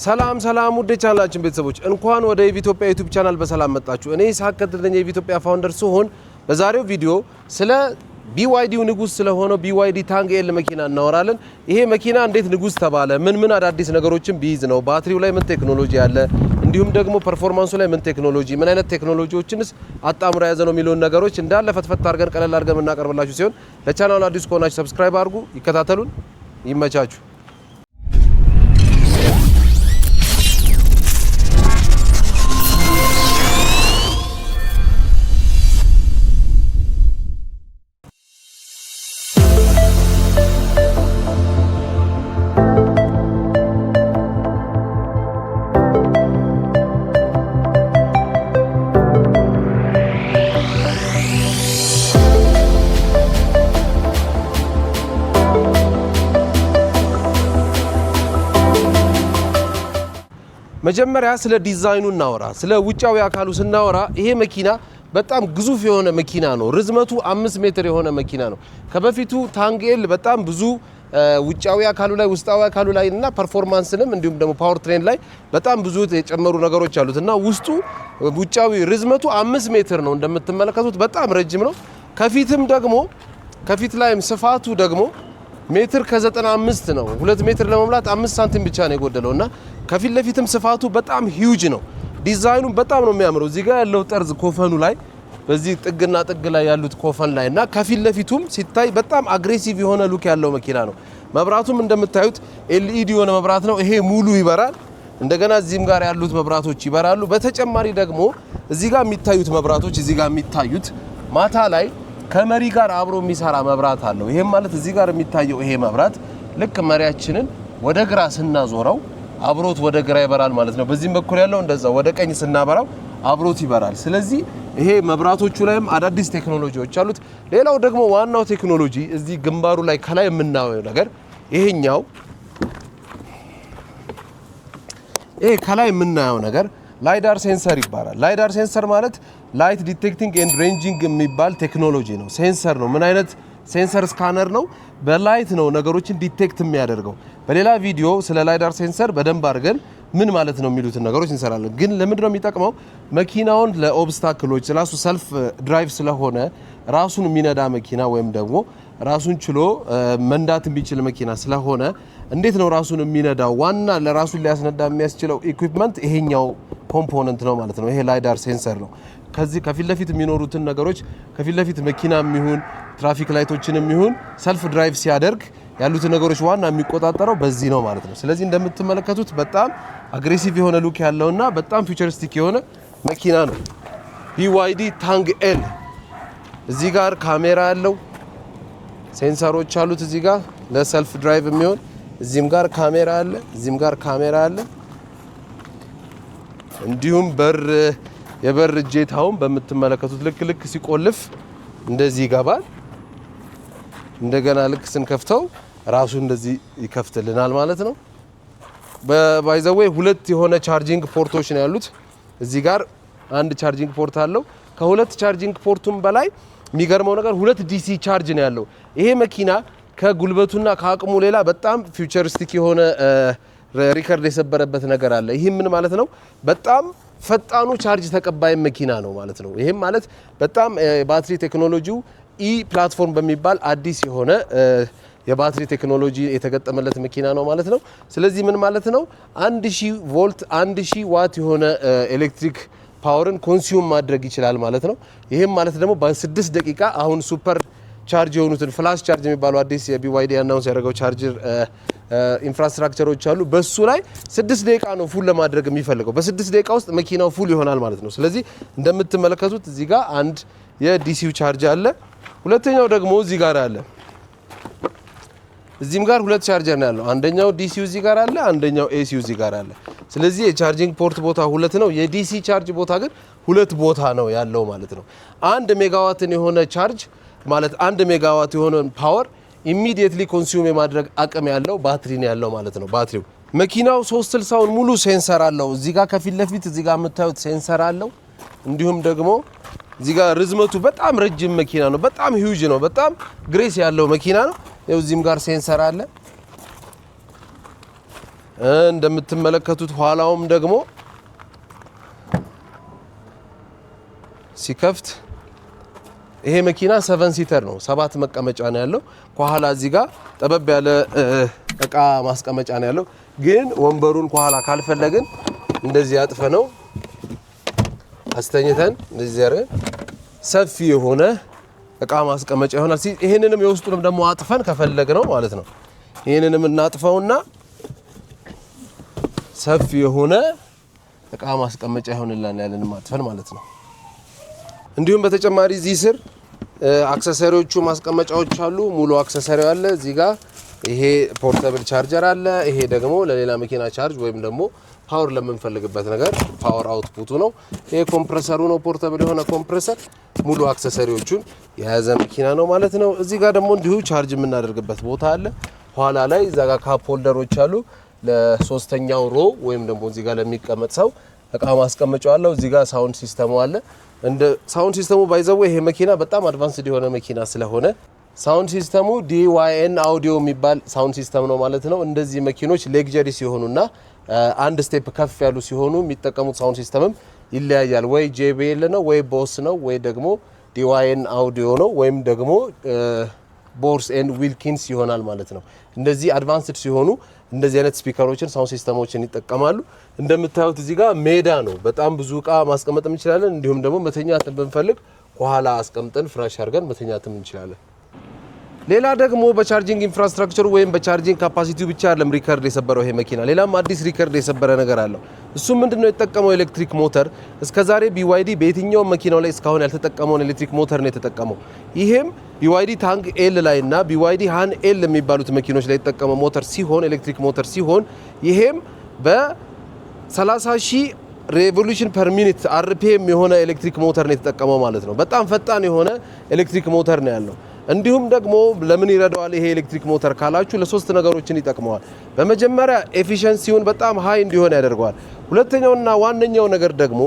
ሰላም ውድ ቻናላችን ቤተሰቦች እንኳን ወደ ኢትዮጵያ ዩቲዩብ ቻናል በሰላም መጣችሁ። እኔ ሳከተለኝ የኢትዮጵያ ፋውንደር ሲሆን በዛሬው ቪዲዮ ስለ BYD ንጉስ ስለሆነው BYD ታንግ ኤል መኪና እናወራለን። ይሄ መኪና እንዴት ንጉስ ተባለ? ምን አዳዲስ ነገሮችን ቢይዝ ነው? ባትሪው ላይ ምን ቴክኖሎጂ አለ? እንዲሁም ደግሞ ፐርፎርማንሱ ላይ ምን ቴክኖሎጂ ምን አይነት ቴክኖሎጂዎችንስ አጣምሮ ያዘ ነው የሚሉን ነገሮች እንዳለ ፈትፈት አድርገን ቀለል አድርገን እናቀርብላችሁ ሲሆን ለቻናሉ አዲስ ከሆናችሁ ሰብስክራይብ አድርጉ፣ ይከታተሉን፣ ይመቻችሁ። መጀመሪያ ስለ ዲዛይኑ እናወራ። ስለ ውጫዊ አካሉ ስናወራ ይሄ መኪና በጣም ግዙፍ የሆነ መኪና ነው። ርዝመቱ 5 ሜትር የሆነ መኪና ነው። ከበፊቱ ታንግ ኤል በጣም ብዙ ውጫዊ አካሉ ላይ ውስጣዊ አካሉ ላይ እና ፐርፎርማንስንም እንዲሁም ደግሞ ፓወር ትሬን ላይ በጣም ብዙ የጨመሩ ነገሮች አሉት እና ውስጡ ውጫዊ ርዝመቱ 5 ሜትር ነው። እንደምትመለከቱት በጣም ረጅም ነው። ከፊትም ደግሞ ከፊት ላይም ስፋቱ ደግሞ ሜትር ከ95 ነው። 2 ሜትር ለመሙላት 5 ሳንቲም ብቻ ነው የጎደለውና ከፊት ለፊትም ስፋቱ በጣም ሂውጅ ነው። ዲዛይኑ በጣም ነው የሚያምረው። እዚህ ጋር ያለው ጠርዝ ኮፈኑ ላይ በዚህ ጥግና ጥግ ላይ ያሉት ኮፈን ላይ እና ከፊት ለፊቱም ሲታይ በጣም አግሬሲቭ የሆነ ሉክ ያለው መኪና ነው። መብራቱም እንደምታዩት LED የሆነ መብራት ነው። ይሄ ሙሉ ይበራል። እንደገና እዚህም ጋር ያሉት መብራቶች ይበራሉ። በተጨማሪ ደግሞ እዚህ ጋር የሚታዩት መብራቶች እዚህ ጋር የሚታዩት ማታ ላይ ከመሪ ጋር አብሮ የሚሰራ መብራት አለው። ይሄም ማለት እዚህ ጋር የሚታየው ይሄ መብራት ልክ መሪያችንን ወደ ግራ ስናዞረው አብሮት ወደ ግራ ይበራል ማለት ነው። በዚህም በኩል ያለው እንደዛ ወደ ቀኝ ስናበራው አብሮት ይበራል። ስለዚህ ይሄ መብራቶቹ ላይም አዳዲስ ቴክኖሎጂዎች አሉት። ሌላው ደግሞ ዋናው ቴክኖሎጂ እዚህ ግንባሩ ላይ ከላይ የምናየው ነገር ይሄኛው ይሄ ከላይ የምናየው ነገር ላይዳር ሴንሰር ይባላል። ላይዳር ሴንሰር ማለት ላይት ዲቴክቲንግ ኤንድ ሬንጂንግ የሚባል ቴክኖሎጂ ነው። ሴንሰር ነው። ምን አይነት ሴንሰር? ስካነር ነው። በላይት ነው ነገሮችን ዲቴክት የሚያደርገው። በሌላ ቪዲዮ ስለ ላይዳር ሴንሰር በደንብ አድርገን ምን ማለት ነው የሚሉትን ነገሮች እንሰራለን። ግን ለምንድን ነው የሚጠቅመው? መኪናውን ለኦብስታክሎች ራሱ ሰልፍ ድራይቭ ስለሆነ ራሱን የሚነዳ መኪና ወይም ደግሞ ራሱን ችሎ መንዳት የሚችል መኪና ስለሆነ እንዴት ነው ራሱን የሚነዳው? ዋና ለራሱን ሊያስነዳ የሚያስችለው ኢኩዊፕመንት ይሄኛው ኮምፖነንት ነው ማለት ነው። ይሄ ላይዳር ሴንሰር ነው። ከዚህ ከፊት ለፊት የሚኖሩትን ነገሮች ከፊት ለፊት መኪናም ይሁን ትራፊክ ላይቶችንም ይሁን ሰልፍ ድራይቭ ሲያደርግ ያሉትን ነገሮች ዋና የሚቆጣጠረው በዚህ ነው ማለት ነው። ስለዚህ እንደምትመለከቱት በጣም አግሬሲቭ የሆነ ሉክ ያለውና በጣም ፊውቸሪስቲክ የሆነ መኪና ነው BYD ታንግ ኤል። እዚህ ጋር ካሜራ ያለው ሴንሰሮች አሉት። እዚህ ጋር ለሰልፍ ድራይቭ የሚሆን እዚህም ጋር ካሜራ አለ፣ እዚህም ጋር ካሜራ አለ። እንዲሁም የበር እጀታውን በምትመለከቱት ልክ ሲቆልፍ እንደዚህ ይገባል። እንደገና ልክ ስንከፍተው ራሱ እንደዚህ ይከፍትልናል ማለት ነው። በባይዘዌይ ሁለት የሆነ ቻርጂንግ ፖርቶች ነው ያሉት። እዚህ ጋር አንድ ቻርጂንግ ፖርት አለው። ከሁለት ቻርጂንግ ፖርቱም በላይ የሚገርመው ነገር 2 DC ቻርጅ ነው ያለው። ይሄ መኪና ከጉልበቱና ከአቅሙ ሌላ በጣም ፊውቸሪስቲክ የሆነ ሪከርድ የሰበረበት ነገር አለ። ይሄ ምን ማለት ነው? በጣም ፈጣኑ ቻርጅ ተቀባይ መኪና ነው ማለት ነው። ይሄም ማለት በጣም ባትሪ ቴክኖሎጂው ፕላትፎርም በሚባል አዲስ የሆነ የባትሪ ቴክኖሎጂ የተገጠመለት መኪና ነው ማለት ነው። ስለዚህ ምን ማለት ነው? 1000 ቮልት 1000 ዋት የሆነ ኤሌክትሪክ ፓወርን ኮንሱም ማድረግ ይችላል ማለት ነው። ይሄም ማለት ደግሞ በ6 ደቂቃ አሁን ሱፐር ቻርጅ የሆኑትን ፍላሽ ቻርጅ የሚባሉ አዲስ የBYD አናውንስ ያደረገው ቻርጀር ኢንፍራስትራክቸሮች አሉ። በሱ ላይ 6 ደቂቃ ነው ፉል ለማድረግ የሚፈልገው። በ6 ደቂቃ ውስጥ መኪናው ፉል ይሆናል ማለት ነው። ስለዚህ እንደምትመለከቱት እዚህ ጋር አንድ የዲሲው ቻርጅ አለ። ሁለተኛው ደግሞ እዚህ ጋር አለ። እዚህም ጋር 2 ቻርጀር ነው ያለው። አንደኛው ዲሲው እዚህ ጋር አለ፣ አንደኛው ኤሲው እዚህ ጋር አለ። ስለዚህ የቻርጂንግ ፖርት ቦታ 2 ነው። የዲሲ ቻርጅ ቦታ ግን 2 ቦታ ነው ያለው ማለት ነው። 1 ሜጋዋትን የሆነ ቻርጅ ማለት 1 ሜጋዋት የሆነ ፓወር ኢሚዲየትሊ ኮንሱም የማድረግ አቅም ያለው ባትሪ ነው ያለው ማለት ነው። ባትሪው መኪናው 360ውን ሙሉ ሴንሰር አለው። እዚህ ጋር ከፊት ለፊት እዚህ ጋር የምታዩት ሴንሰር አለው። እንዲሁም ደግሞ እዚህ ጋር ርዝመቱ በጣም ረጅም መኪና ነው። በጣም ሂውጅ ነው። በጣም ግሬስ ያለው መኪና ነው። እዚህም ጋር ሴንሰር አለ። እንደምትመለከቱት ኋላውም ደግሞ ሲከፍት ይሄ መኪና 7 ሲተር ነው 7 መቀመጫ ነው ያለው ከኋላ እዚህ ጋር ጠበብ ያለ እቃ ማስቀመጫ ነው ያለው ግን ወንበሩን ከኋላ ካልፈለግን እንደዚህ ያጥፈ ነው አስተኝተን እንደዚህ ያረ ሰፊ የሆነ እቃ ማስቀመጫ ይሆናል ይሄንንም የውስጡንም ደግሞ አጥፈን ከፈለግ ነው ማለት ነው ይሄንንም እናጥፈውና ሰፊ የሆነ እቃ ማስቀመጫ ይሆንልናል ያለንም አጥፈን ማለት ነው እንዲሁም በተጨማሪ እዚህ ስር አክሰሰሪዎቹ ማስቀመጫዎች አሉ ሙሉ አክሰሰሪው አለ እዚህ ጋር ይሄ ፖርተብል ቻርጀር አለ ይሄ ደግሞ ለሌላ መኪና ቻርጅ ወይም ደግሞ ፓወር ለምንፈልግበት ነገር ፓወር አውትፑቱ ነው ይሄ ኮምፕረሰሩ ነው ፖርተብል የሆነ ኮምፕረሰር ሙሉ አክሰሰሪዎቹን የያዘ መኪና ነው ማለት ነው እዚህ ጋር ደግሞ እንዲሁ ቻርጅ የምናደርግበት ቦታ አለ ኋላ ላይ እዛ ጋር ካፕ ሆልደሮች አሉ ለሶስተኛው ሮ ወይም ደግሞ እዚህ ጋር ለሚቀመጥ ሰው እቃ ማስቀመጫው አለው እዚህ ጋር ሳውንድ ሲስተሙ አለ እንደ ሳውንድ ሲስተሙ ባይዘው ይሄ መኪና በጣም አድቫንስድ የሆነ መኪና ስለሆነ ሳውንድ ሲስተሙ DYN አውዲዮ የሚባል ሳውንድ ሲስተም ነው ማለት ነው እንደዚህ መኪኖች ሌግጀሪ ሲሆኑና አንድ ስቴፕ ከፍ ያሉ ሲሆኑ የሚጠቀሙት ሳውንድ ሲስተምም ይለያያል ወይ JBL ነው ወይ ቦስ ነው ወይ ደግሞ DYN አውዲዮ ነው ወይም ደግሞ ቦርስ ኤንድ ዊልኪንስ ይሆናል ማለት ነው እንደዚህ አድቫንስድ ሲሆኑ እንደዚህ አይነት ስፒከሮችን ሳውንድ ሲስተሞችን ይጠቀማሉ እንደምታዩት እዚህ ጋር ሜዳ ነው በጣም ብዙ እቃ ማስቀመጥ እንችላለን እንዲሁም ደግሞ መተኛት ብንፈልግ ከኋላ አስቀምጠን ፍራሽ አድርገን መተኛት እንችላለን ሌላ ደግሞ በቻርጂንግ ኢንፍራስትራክቸሩ ወይም በቻርጂንግ ካፓሲቲው ብቻ አይደለም ሪከርድ የሰበረው ይሄ መኪና ሌላም አዲስ ሪከርድ የሰበረ ነገር አለው እሱ ምንድነው የተጠቀመው ኤሌክትሪክ ሞተር እስከዛሬ BYD በየትኛው መኪናው ላይ እስካሁን ያልተጠቀመው ኤሌክትሪክ ሞተር ነው የተጠቀመው ይሄም BYD ታንግ ኤል ላይ እና BYD ሃን ኤል የሚባሉት መኪኖች ላይ የተጠቀመው ሞተር ሲሆን ኤሌክትሪክ ሞተር ሲሆን ይሄም በ30000 ሬቮሉሽን ፐር ሚኒት RPM የሆነ ኤሌክትሪክ ሞተር ነው የተጠቀመው ማለት ነው በጣም ፈጣን የሆነ ኤሌክትሪክ ሞተር ነው ያለው እንዲሁም ደግሞ ለምን ይረዳዋል ይሄ ኤሌክትሪክ ሞተር ካላችሁ ለሶስት ነገሮችን ይጠቅመዋል በመጀመሪያ ኤፊሺየንሲውን በጣም ሃይ እንዲሆን ያደርገዋል ሁለተኛውና ዋነኛው ነገር ደግሞ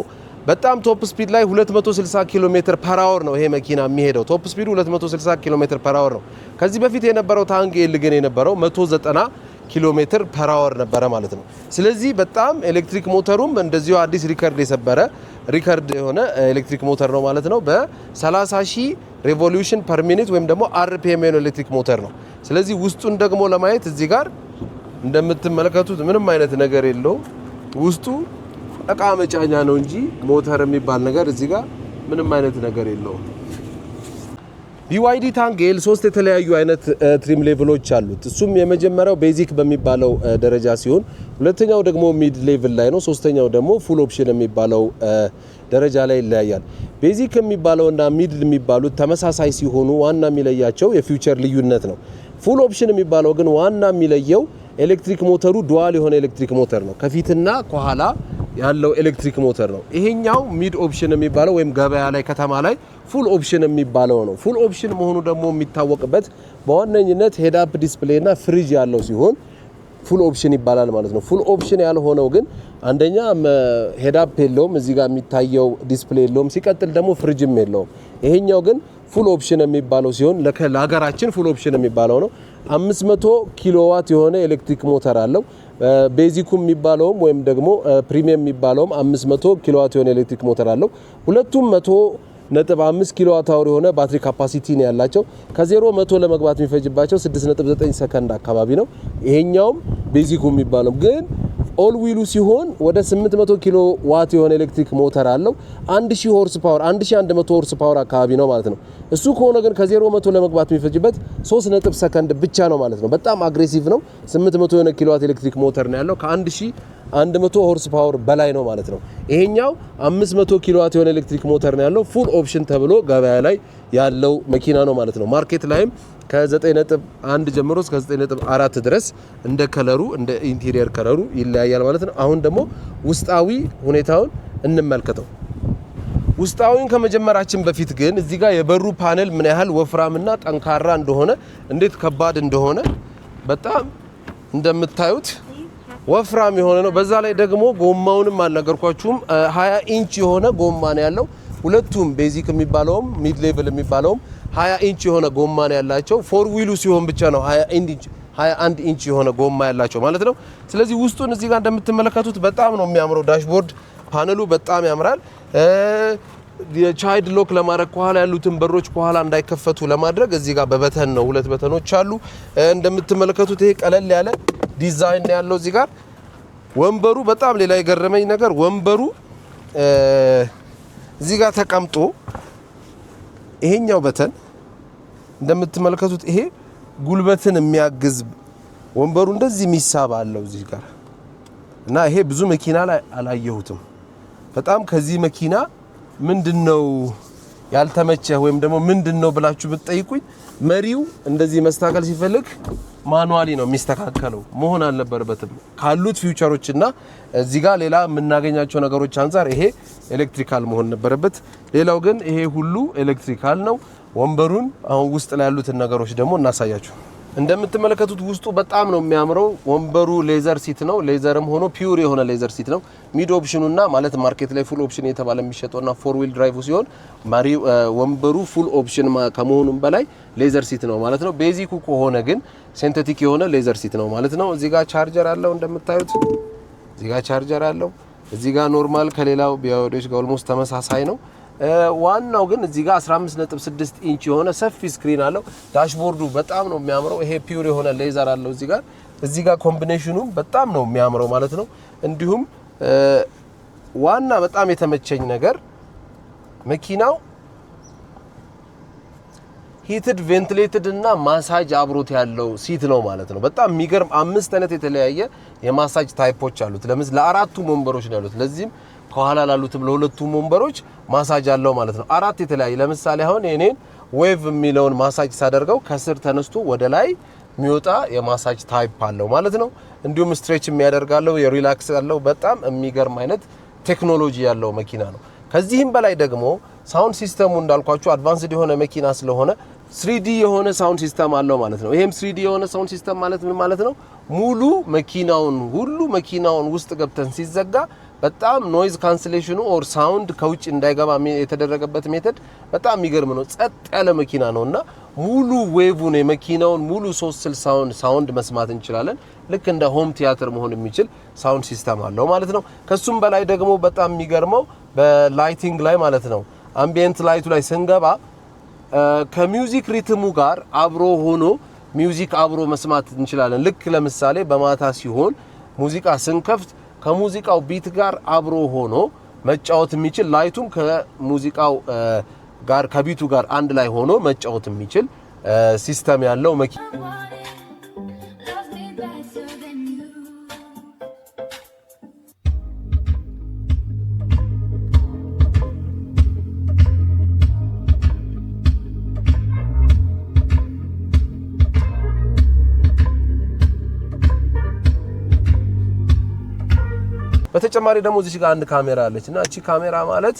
በጣም ቶፕ ስፒድ ላይ 260 ኪሎ ሜትር ፐር አወር ነው ይሄ መኪና የሚሄደው ቶፕ ስፒዱ 260 ኪሎ ሜትር ፐር አወር ነው ከዚህ በፊት የነበረው ታንግ ኤል ግን የነበረው 190 ኪሎ ሜትር ፐር አወር ነበረ ማለት ነው ስለዚህ በጣም ኤሌክትሪክ ሞተሩም እንደዚሁ አዲስ ሪከርድ የሰበረ ሪከርድ የሆነ ኤሌክትሪክ ሞተር ነው ማለት ነው በ30000 ሬቮሉሽን ፐር ሚኒት ወይም ደግሞ RPM የሆነ ኤሌክትሪክ ሞተር ነው ስለዚህ ውስጡን ደግሞ ለማየት እዚህ ጋር እንደምትመለከቱት ምንም አይነት ነገር የለውም ውስጡ እቃ መጫኛ ነው እንጂ ሞተር የሚባል ነገር እዚህ ጋር ምንም አይነት ነገር የለውም BYD ታንግ ኤል 3 የተለያዩ አይነት ትሪም ሌቭሎች አሉት እሱም የመጀመሪያው ቤዚክ በሚባለው ደረጃ ሲሆን ሁለተኛው ደግሞ ሚድ ሌቭል ላይ ነው ሶስተኛው ደግሞ ፉል ኦፕሽን የሚባለው ደረጃ ላይ ይለያያል ቤዚክ የሚባለውና ሚድ የሚባሉት ተመሳሳይ ሲሆኑ ዋና የሚለያቸው የፊውቸር ልዩነት ነው ፉል ኦፕሽን የሚባለው ግን ዋና የሚለየው ኤሌክትሪክ ሞተሩ ዱዋል የሆነ ኤሌክትሪክ ሞተር ነው ከፊትና ከኋላ ያለው ኤሌክትሪክ ሞተር ነው ይሄኛው ሚድ ኦፕሽን የሚባለው ወይም ገበያ ላይ ከተማ ላይ ፉል ኦፕሽን የሚባለው ነው ፉል ኦፕሽን መሆኑ ደግሞ የሚታወቅበት በዋነኝነት ሄድ አፕ ዲስፕሌይ እና ፍሪጅ ያለው ሲሆን ፉል ኦፕሽን ይባላል ማለት ነው ፉል ኦፕሽን ያልሆነው ግን አንደኛ ሄድ አፕ የለውም እዚህ ጋር የሚታየው ዲስፕሌይ የለውም ሲቀጥል ደግሞ ፍሪጅም የለውም ይሄኛው ግን ፉል ኦፕሽን የሚባለው ሲሆን ለሀገራችን ፉል ኦፕሽን የሚባለው ነው 500 ኪሎዋት የሆነ ኤሌክትሪክ ሞተር አለው ቤዚኩም የሚባለውም ወይም ደግሞ ፕሪሚየም የሚባለውም 500 ኪሎዋት የሆነ ኤሌክትሪክ ሞተር አለው ሁለቱም 100.5 ኪሎዋት አወር የሆነ ባትሪ ካፓሲቲ ነው ያላቸው ከ0 100 ለመግባት የሚፈጅባቸው 6.9 ሰከንድ አካባቢ ነው ይሄኛውም ቤዚኩ የሚባለው ግን ኦል ዊሉ ሲሆን ወደ 800 ኪሎ ዋት የሆነ ኤሌክትሪክ ሞተር አለው 1000 ሆርስ ፓወር 1100 ሆርስ ፓወር አካባቢ ነው ማለት ነው እሱ ከሆነ ግን ከ0 100 ለመግባት የሚፈጅበት 3 ሰከንድ ብቻ ነው ማለት ነው በጣም አግሬሲቭ ነው 800 የሆነ ኪሎ ዋት ኤሌክትሪክ ሞተር ነው ያለው ከ1100 ሆርስ ፓወር በላይ ነው ማለት ነው ይሄኛው 500 ኪሎ ዋት የሆነ ኤሌክትሪክ ሞተር ነው ያለው ፉል ኦፕሽን ተብሎ ገበያ ላይ ያለው መኪና ነው ማለት ነው ማርኬት ላይም ከ9.1 ጀምሮ እስከ 9.4 ድረስ እንደ ከለሩ እንደ ኢንቴሪየር ከለሩ ይለያያል ማለት ነው አሁን ደግሞ ውስጣዊ ሁኔታውን እንመልከተው ውስጣዊን ከመጀመራችን በፊት ግን እዚህ ጋር የበሩ ፓነል ምን ያህል ወፍራምና ጠንካራ እንደሆነ እንዴት ከባድ እንደሆነ በጣም እንደምታዩት ወፍራም የሆነ ነው በዛ ላይ ደግሞ ጎማውንም አልነገርኳችሁም 20 ኢንች የሆነ ጎማ ነው ያለው ሁለቱም ቤዚክ የሚባለውም ሚድ ሌቭል የሚባለውም 20 ኢንች የሆነ ጎማ ነው ያላቸው ፎር ዊሉ ሲሆን ብቻ ነው 21 ኢንች የሆነ ጎማ ያላቸው ማለት ነው። ስለዚህ ውስጡን እዚህ ጋር እንደምትመለከቱት በጣም ነው የሚያምረው። ዳሽቦርድ ፓነሉ በጣም ያምራል። የቻይልድ ሎክ ለማድረግ ከኋላ ያሉትን በሮች ከኋላ እንዳይከፈቱ ለማድረግ እዚህ ጋር በበተን ነው 2 በተኖች አሉ። እንደምትመለከቱት ይሄ ቀለል ያለ ዲዛይን ያለው እዚህ ጋር ወንበሩ በጣም ሌላ የገረመኝ ነገር ወንበሩ እዚህ ጋር ተቀምጦ ይሄኛው በተን እንደምትመለከቱት ይሄ ጉልበትን የሚያግዝ ወንበሩ እንደዚህ የሚሳብ አለው እዚህ ጋር እና ይሄ ብዙ መኪና ላይ አላየሁትም። በጣም ከዚህ መኪና ምንድነው ያልተመቸ ወይም ደግሞ ምንድነው ብላችሁ ብትጠይቁኝ መሪው እንደዚህ መስተካከል ሲፈልግ ማኑዋሊ ነው የሚስተካከለው መሆን አልነበረበትም ካሉት ፊውቸሮችና እዚህ ጋር ሌላ የምናገኛቸው ነገሮች አንፃር ይሄ ኤሌክትሪካል መሆን ነበረበት። ሌላው ግን ይሄ ሁሉ ኤሌክትሪካል ነው። ወንበሩን አሁን ውስጥ ላይ ያሉትን ነገሮች ደግሞ እናሳያችሁ። እንደምትመለከቱት ውስጡ በጣም ነው የሚያምረው። ወንበሩ ሌዘር ሲት ነው። ሌዘርም ሆኖ ፒዩር የሆነ ሌዘር ሲት ነው። ሚድ ኦፕሽኑና ማለት ማርኬት ላይ ፉል ኦፕሽን የተባለ የሚሸጠውና 4 ዊል ድራይቭ ሲሆን ወንበሩ ፉል ኦፕሽን ከመሆኑም በላይ ሌዘር ሲት ነው ማለት ነው። ቤዚኩ ከሆነ ግን ሲንቴቲክ የሆነ ሌዘር ሲት ነው ማለት ነው። እዚህ ጋር ቻርጀር አለው እንደምታዩት። እዚህ ጋር ቻርጀር አለው። እዚህ ጋር ኖርማል ከሌላው ቢያወዶች ጋር ኦልሞስት ተመሳሳይ ነው። ዋናው ግን እዚህ ጋር 15.6 ኢንች የሆነ ሰፊ ስክሪን አለው። ዳሽቦርዱ በጣም ነው የሚያምረው። ይሄ ፒዩር የሆነ ሌዘር አለው እዚህ ጋር ኮምቢኔሽኑ በጣም ነው የሚያምረው ማለት ነው። እንዲሁም ዋና በጣም የተመቸኝ ነገር መኪናው ሂትድ ቬንቲሌትድ እና ማሳጅ አብሮት ያለው ሲት ነው ማለት ነው። በጣም የሚገርም 5 አይነት የተለያየ የማሳጅ ታይፖች አሉት። ለምሳሌ ለአራቱ ወንበሮች ነው ያሉት። ለዚህም ከኋላ ላሉትም ለሁለቱም ወንበሮች ማሳጅ አለው ማለት ነው። 4 የተለያየ ለምሳሌ አሁን እኔን ዌቭ የሚለውን ማሳጅ ሳደርገው ከስር ተነስቶ ወደ ላይ የሚወጣ የማሳጅ ታይፕ አለው ማለት ነው። እንዲሁም ስትሬች የሚያደርጋለው የሪላክስ ያለው በጣም የሚገርም አይነት ቴክኖሎጂ ያለው መኪና ነው። ከዚህም በላይ ደግሞ ሳውንድ ሲስተሙ እንዳልኳችሁ አድቫንስድ የሆነ መኪና ስለሆነ 3D የሆነ ሳውንድ ሲስተም አለው ማለት ነው። ይሄም 3D የሆነ ሳውንድ ሲስተም ማለት ምን ማለት ነው? ሙሉ መኪናውን ውስጥ ገብተን ሲዘጋ በጣም ኖይዝ ካንሰሌሽኑ ኦር ሳውንድ ከውጭ እንዳይገባ የተደረገበት ሜተድ በጣም የሚገርም ነው። ጸጥ ያለ መኪና ነውና ሙሉ ዌቭን የመኪናውን ሙሉ 360 ሳውንድ መስማት እንችላለን። ልክ እንደ ሆም ቲያትር መሆን የሚችል ሳውንድ ሲስተም አለው ማለት ነው። ከሱም በላይ ደግሞ በጣም የሚገርመው በላይቲንግ ላይ ማለት ነው አምቢየንት ላይቱ ላይ ስንገባ ከሚውዚክ ሪትሙ ጋር አብሮ ሆኖ ሚውዚክ አብሮ መስማት እንችላለን። ልክ ለምሳሌ በማታ ሲሆን ሙዚቃ ስንከፍት ከሙዚቃው ቢት ጋር አብሮ ሆኖ መጫወት የሚችል ላይቱም ከሙዚቃው ጋር ከቢቱ ጋር አንድ ላይ ሆኖ መጫወት የሚችል ሲስተም ያለው መኪና በተጨማሪ ደግሞ እዚህ ጋር አንድ ካሜራ አለችና እቺ ካሜራ ማለት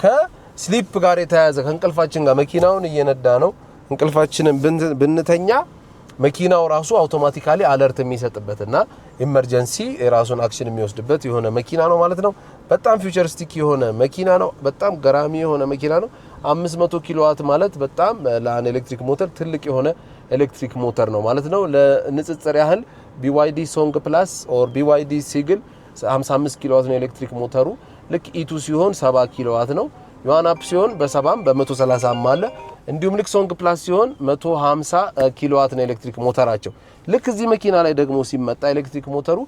ከስሊፕ ጋር የተያያዘ ከእንቅልፋችን ጋር መኪናውን እየነዳ ነው እንቅልፋችንን ብንተኛ መኪናው ራሱ አውቶማቲካሊ አለርት የሚሰጥበትና ኢመርጀንሲ የራሱን አክሽን የሚወስድበት የሆነ መኪና ነው ማለት ነው። በጣም ፊውቸሪስቲክ የሆነ መኪና ነው። በጣም ገራሚ የሆነ መኪና ነው። 500 ኪሎዋት ማለት በጣም ለአን ኤሌክትሪክ ሞተር ትልቅ የሆነ ኤሌክትሪክ ሞተር ነው ማለት ነው። ለንጽጽር ያህል BYD ሶንግ ፕላስ ኦር BYD ሲግል 55 ኪሎዋት ነው ኤሌክትሪክ ሞተሩ። ልክ ኢቱ ሲሆን 70 ኪሎዋት ነው። ዩዋን አፕ ሲሆን በ70 በ130 አለ። እንዲሁም ልክ ሶንግ ፕላስ ሲሆን 150 ኪሎዋት ነው ኤሌክትሪክ ሞተራቸው። ልክ እዚህ መኪና ላይ ደግሞ ሲመጣ ኤሌክትሪክ ሞተሩ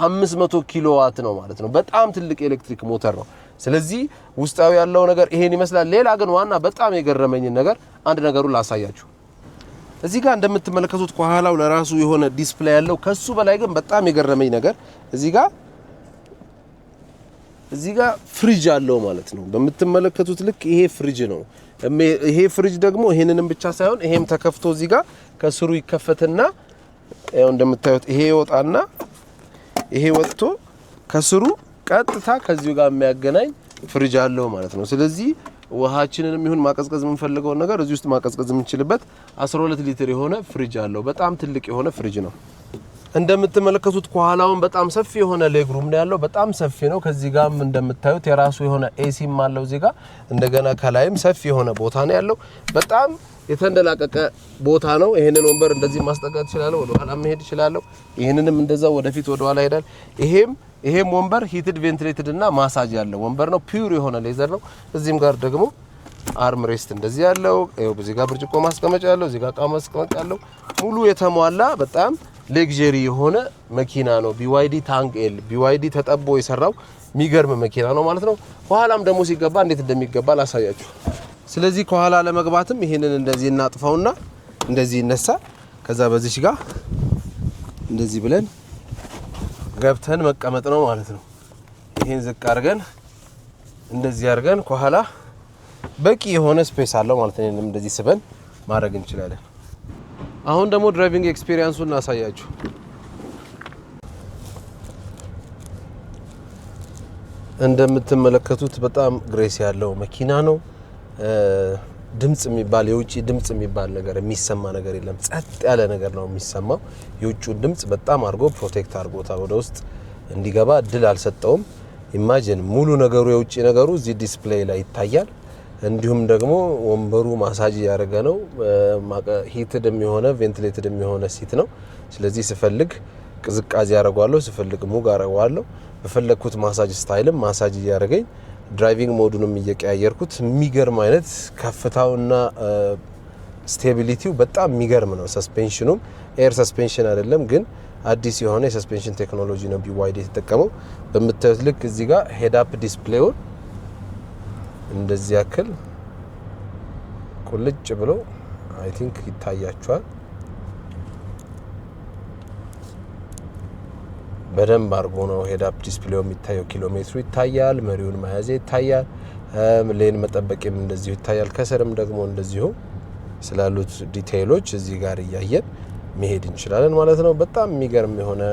500 ኪሎዋት ነው ማለት ነው። በጣም ትልቅ ኤሌክትሪክ ሞተር ነው። ስለዚህ ውስጣው ያለው ነገር ይሄን ይመስላል። ሌላ ግን ዋና በጣም የገረመኝ ነገር አንድ ነገሩን ላሳያችሁ። እዚህ ጋር እንደምትመለከቱት ከኋላው ለራሱ የሆነ ዲስፕሌይ ያለው ከሱ በላይ ግን በጣም የገረመኝ ነገር እዚህ ጋር ፍሪጅ አለው ማለት ነው። በምትመለከቱት ልክ ይሄ ፍሪጅ ነው። ይሄ ፍሪጅ ደግሞ ይሄንንም ብቻ ሳይሆን ይሄም ተከፍቶ እዚህ ጋር ከስሩ ይከፈትና ያው እንደምታዩት ይሄ ይወጣና ይሄ ወጥቶ ከስሩ ቀጥታ ከዚሁ ጋር የሚያገናኝ ፍሪጅ አለው ማለት ነው። ስለዚህ ውሃችንንም ይሁን ማቀዝቀዝ የምንፈልገው ነገር እዚህ ውስጥ ማቀዝቀዝ የምንችልበት 12 ሊትር የሆነ ፍሪጅ አለው። በጣም ትልቅ የሆነ ፍሪጅ ነው። እንደምትመለከቱት ከኋላውን በጣም ሰፊ የሆነ ሌግሩም ነው ያለው። በጣም ሰፊ ነው። ከዚህ ጋርም እንደምታዩት የራሱ የሆነ ኤሲም አለው እዚህ ጋር። እንደገና ከላይም ሰፊ የሆነ ቦታ ነው ያለው። በጣም የተንደላቀቀ ቦታ ነው። ይሄንን ወንበር እንደዚህ ማስጠጋት ይችላል፣ ወደ ኋላ መሄድ ይችላል። ይሄንንም እንደዛው ወደፊት ወደ ኋላ ይሄዳል። ይሄም ወንበር ሂትድ ቬንቲሌትድ እና ማሳጅ ያለው ወንበር ነው። ፒዩር የሆነ ሌዘር ነው። እዚህም ጋር ደግሞ አርም ሬስት እንደዚህ ያለው ይሄው በዚህ ጋር ብርጭቆ ማስቀመጫ ያለው እዚህ ጋር እቃ ማስቀመጫ ያለው ሙሉ የተሟላ በጣም ሌግዠሪ የሆነ መኪና ነው። BYD ታንግ ኤል BYD ተጠቦ የሰራው የሚገርም መኪና ነው ማለት ነው። ከኋላም ደግሞ ሲገባ እንዴት እንደሚገባ ላሳያችሁ። ስለዚህ ከኋላ ለመግባትም ይሄንን እንደዚህ እናጥፋውና እንደዚህ ይነሳ። ከዛ በዚህ ጋር እንደዚህ ብለን ገብተን መቀመጥ ነው ማለት ነው። ይሄን ዝቅ አድርገን እንደዚህ አድርገን ከኋላ በቂ የሆነ ስፔስ አለው ማለት ነው። እንደዚህ ስበን ማድረግ እንችላለን። አሁን ደግሞ ድራይቪንግ ኤክስፒሪየንሱን እናሳያችሁ። እንደምትመለከቱት በጣም ግሬስ ያለው መኪና ነው። ድምጽ የሚባል የውጪ ድምጽ የሚባል ነገር የሚሰማ ነገር የለም። ጸጥ ያለ ነገር ነው የሚሰማው። የውጪው ድምጽ በጣም አድርጎ ፕሮቴክት አድርጎታል። ወደ ውስጥ እንዲገባ እድል አልሰጠውም። ኢማጂን ሙሉ ነገሩ የውጪ ነገሩ እዚህ ዲስፕሌይ ላይ ይታያል። እንዲሁም ደግሞ ወንበሩ ማሳጅ ያደረገ ነው። ሂትድ የሚሆነ ቬንቲሌትድ የሚሆነ ሲት ነው። ስለዚህ ስፈልግ ቅዝቃዜ ያደርጋለሁ፣ ስፈልግ ሙቅ አደርጋለሁ። በፈለኩት ማሳጅ ስታይልም ማሳጅ እያደረገኝ ድራይቪንግ ሞዱንም እየቀያየርኩት የሚገርም አይነት ከፍታውና ስቴቢሊቲው በጣም የሚገርም ነው። ሰስፔንሽኑም ኤር ሰስፔንሽን አይደለም ግን አዲስ የሆነ የሰስፔንሽን ቴክኖሎጂ ነው BYD የተጠቀመው። በምታዩት ልክ እዚህ ጋር ሄድ አፕ ዲስፕሌውን እንደዚህ ያክል ቁልጭ ብሎ አይ ቲንክ ይታያችኋል። በደንብ አድርጎ ነው ሄድ አፕ ዲስፕሌው የሚታየው። ኪሎ ሜትሩ ይታያል፣ መሪውን መያዝ ይታያል፣ ሌን መጠበቅም እንደዚሁ ይታያል። ከስርም ደግሞ እንደዚሁ ስላሉት ዲቴይሎች እዚህ ጋር እያየን መሄድ እንችላለን ማለት ነው። በጣም የሚገርም የሆነ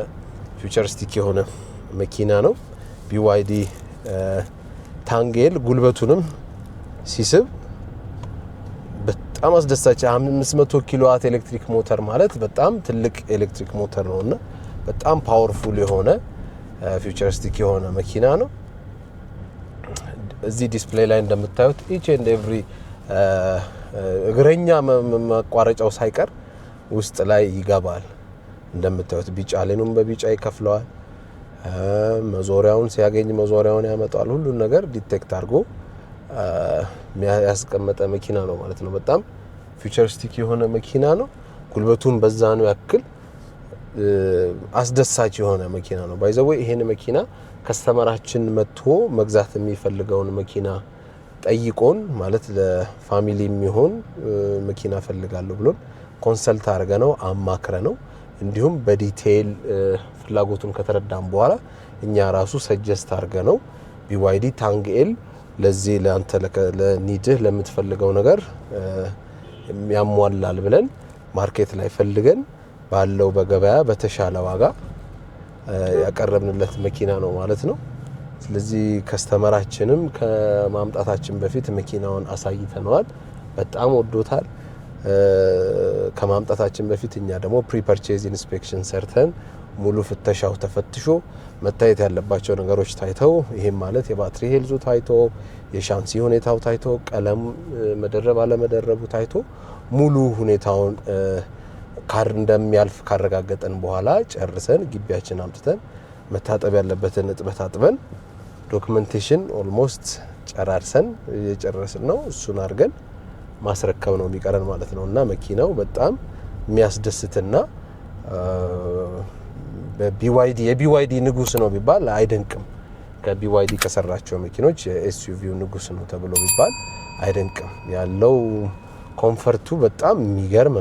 ፊውቸሪስቲክ የሆነ መኪና ነው BYD ታንግ ኤል። ጉልበቱንም ሲስብ በጣም አስደሳች 500 ኪሎዋት ኤሌክትሪክ ሞተር ማለት በጣም ትልቅ ኤሌክትሪክ ሞተር ነውና በጣም ፓወርፉል የሆነ ፊውቸሪስቲክ የሆነ መኪና ነው። እዚህ ዲስፕሌይ ላይ እንደምታዩት ኢች ኤንድ ኤቭሪ እግረኛ መቋረጫው ሳይቀር ውስጥ ላይ ይገባል። እንደምታዩት ቢጫ ሌኑም በቢጫ ይከፍለዋል። መዞሪያውን ሲያገኝ መዞሪያውን ያመጣል። ሁሉን ነገር ዲቴክት አድርጎ ያስቀመጠ መኪና ነው ማለት ነው። በጣም ፊውቸሪስቲክ የሆነ መኪና ነው። ጉልበቱን በዛ ነው ያክል አስደሳች የሆነ መኪና ነው። ባይ ዘ ወይ ይሄን መኪና ከስተመራችን መጥቶ መግዛት የሚፈልገውን መኪና ጠይቆን ማለት ለፋሚሊ የሚሆን መኪና ፈልጋለሁ ብሎን ኮንሰልት አድርገ ነው አማክረ ነው እንዲሁም በዲቴይል ፍላጎቱን ከተረዳን በኋላ እኛ ራሱ ሰጀስት አድርገ ነው BYD ታንግ ኤል ለዚህ ለአንተ ለኒድህ ለምትፈልገው ነገር ያሟላል ብለን ማርኬት ላይ ፈልገን ባለው በገበያ በተሻለ ዋጋ ያቀረብንለት መኪና ነው ማለት ነው። ስለዚህ ከስተመራችንም ከማምጣታችን በፊት መኪናውን አሳይተነዋል። በጣም ወዶታል። ከማምጣታችን በፊት እኛ ደግሞ ፕሪ ፐርቼዝ ኢንስፔክሽን ሰርተን ሙሉ ፍተሻው ተፈትሾ መታየት ያለባቸው ነገሮች ታይተው ይሄም ማለት የባትሪ ሄልዙ ታይቶ የሻንሲ ሁኔታው ታይቶ ቀለም መደረብ አለመደረቡ ታይቶ ሙሉ ሁኔታውን ካር እንደሚያልፍ ካረጋገጠን በኋላ ጨርሰን ግቢያችን አምጥተን መታጠብ ያለበትን እጥበት አጥበን ዶክመንቴሽን ኦልሞስት ጨራርሰን እየጨረስን ነው። እሱን አድርገን ማስረከብ ነው የሚቀረን ማለት ነው። እና መኪናው በጣም የሚያስደስትና የBYD ንጉስ ነው ቢባል አይደንቅም። ከBYD ከሰራቸው መኪኖች የኤስዩቪው ንጉስ ነው ተብሎ ቢባል አይደንቅም። ያለው ኮምፈርቱ በጣም የሚገርም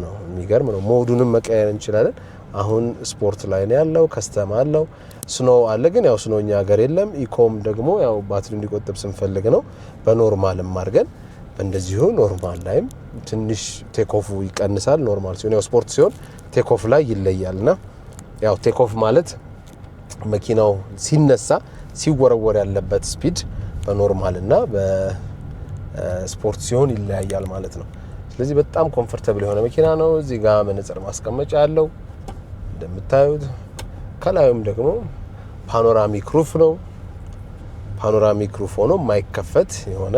ነው። ሞዱንም መቀየር እንችላለን። አሁን ስፖርት ላይ ነው ያለው፣ ከስተም አለው፣ ስኖ አለ። ግን ያው ስኖ እኛ ሀገር የለም። ኢኮም ደግሞ ያው ባትሪ እንዲቆጥብ ስንፈልግ ነው በኖርማልም አድርገን እንደዚሁ ኖርማል ላይም ትንሽ ቴክኦፉ ይቀንሳል። ኖርማል ሲሆን ያው ስፖርት ሲሆን ቴክኦፍ ላይ ይለያልና ያው ቴክኦፍ ማለት መኪናው ሲነሳ ሲወረወር ያለበት ስፒድ በኖርማል እና በስፖርት ሲሆን ይለያያል ማለት ነው። ስለዚህ በጣም ኮምፎርታብል የሆነ መኪና ነው። እዚህ ጋር መነጽር ማስቀመጫ አለው እንደምታዩት። ከላዩም ደግሞ ፓኖራሚክ ሩፍ ነው። ፓኖራሚክ ሩፍ ሆኖ ማይከፈት የሆነ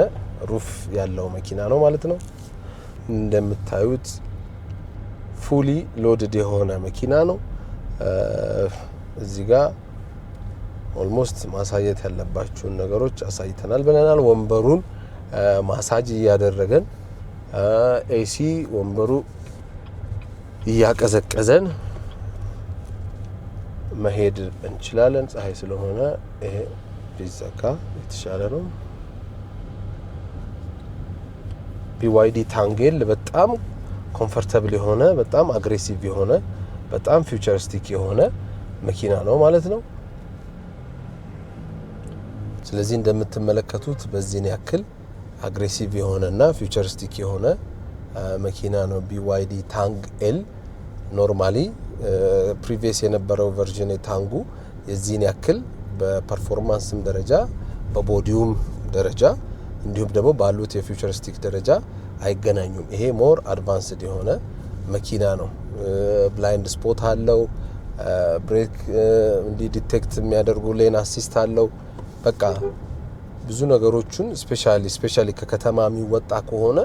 ሩፍ ያለው መኪና ነው ማለት ነው። እንደምታዩት ፉሊ ሎድድ የሆነ መኪና ነው። እዚህ ጋር ኦልሞስት ማሳየት ያለባችሁን ነገሮች አሳይተናል ብለናል። ወንበሩን ማሳጅ እያደረገን ኤሲ ወንበሩ እያቀዘቀዘን መሄድ እንችላለን። ፀሐይ ስለሆነ ይሄ ቢዘጋ የተሻለ ነው። BYD ታንጌል በጣም ኮምፎርታብል የሆነ በጣም አግሬሲቭ የሆነ በጣም ፊውቸሪስቲክ የሆነ መኪና ነው ማለት ነው። ስለዚህ እንደምትመለከቱት በዚህን ያክል አግሬሲቭ የሆነና ፊውቸሪስቲክ የሆነ መኪና ነው BYD ታንግ ኤል። ኖርማሊ ፕሪቪየስ የነበረው ቨርዥን የታንጉ የዚህን ያክል በፐርፎርማንስም ደረጃ በቦዲውም ደረጃ እንዲሁም ደግሞ ባሉት የፊውቸሪስቲክ ደረጃ አይገናኙም። ይሄ ሞር አድቫንስድ የሆነ መኪና ነው። ብላይንድ ስፖት አለው። ብሬክ እንዲ ዲቴክት የሚያደርጉ ሌን አሲስት አለው። በቃ ብዙ ነገሮችን ስፔሻሊ ከከተማ የሚወጣ ከሆነ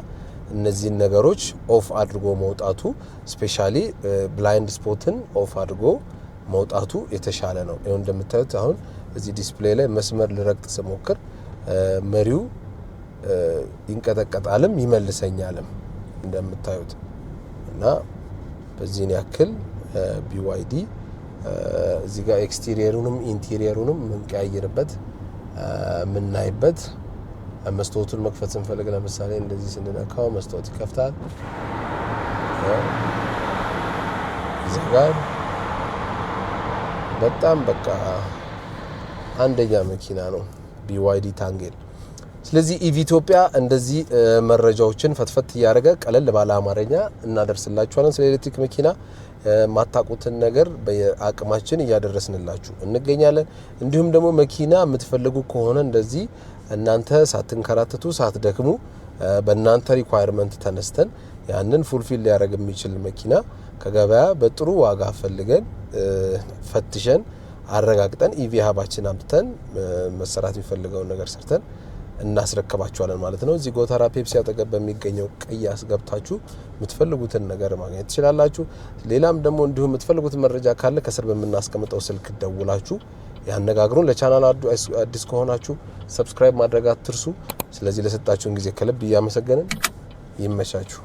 እነዚህን ነገሮች ኦፍ አድርጎ መውጣቱ ስፔሻሊ ብላይንድ ስፖትን ኦፍ አድርጎ መውጣቱ የተሻለ ነው። ይሄው እንደምታዩት አሁን እዚህ ዲስፕሌይ ላይ መስመር ልረግጥ ስሞክር መሪው ይንቀጠቀጣልም ይመልሰኛልም እንደምታዩት እና በዚህን ያክል BYD እዚህ ጋር ኤክስቴሪየሩንም ኢንቴሪየሩንም ምንቀያየርበት ምናይበት መስታወቱን መክፈት ስንፈልግ ለምሳሌ እንደዚህ ስንነካው መስታወት ይከፍታል፣ ይዘጋል። በጣም በቃ አንደኛ መኪና ነው BYD ታንጌል። ስለዚህ ኢቪቶፒያ እንደዚህ መረጃዎችን ፈትፈት እያደረገ ቀለል ባለ አማርኛ እናደርስላችኋለን። ስለ ኤሌክትሪክ መኪና ማታቁትን ነገር በአቅማችን እያደረስንላችሁ እንገኛለን። እንዲሁም ደግሞ መኪና የምትፈልጉ ከሆነ እንደዚህ እናንተ ሳትንከራተቱ ሳትደክሙ በእናንተ ሪኳየርመንት ተነስተን ያንን ፉልፊል ሊያደርግ የሚችል መኪና ከገበያ በጥሩ ዋጋ ፈልገን ፈትሸን አረጋግጠን ኢቪ ሀባችን አምጥተን መሰራት የሚፈልገውን ነገር ሰርተን እናስረከባችኋለን ማለት ነው። እዚህ ጎተራ ፔፕሲ አጠገብ በሚገኘው ቅያስ ገብታችሁ የምትፈልጉትን ነገር ማግኘት ትችላላችሁ። ሌላም ደግሞ እንዲሁም የምትፈልጉት መረጃ ካለ ከስር በምናስቀምጠው ስልክ ደውላችሁ ያነጋግሩን። ለቻናሉ አዲስ ከሆናችሁ ሰብስክራይብ ማድረግ አትርሱ። ስለዚህ ለሰጣችሁን ጊዜ ከልብ እያመሰገንን ይመቻችሁ።